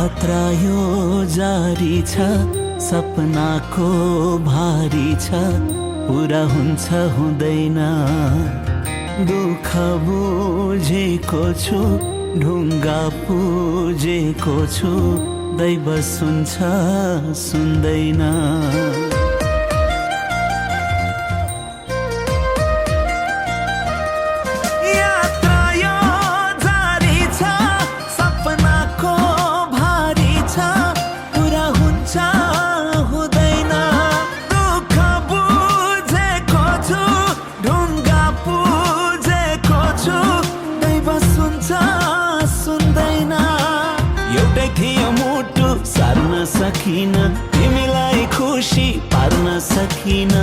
यात्रा यो जारी छ, सपनाको भारी छ, पुरा हुन्छ हुँदैन। दुःख बुझेको छु, ढुङ्गा पुजेको छु, दैव सुन्छ सुन्दैन। एउटै थियो मुटु सार्न सकिन, तिमीलाई खुसी पार्न सकिन।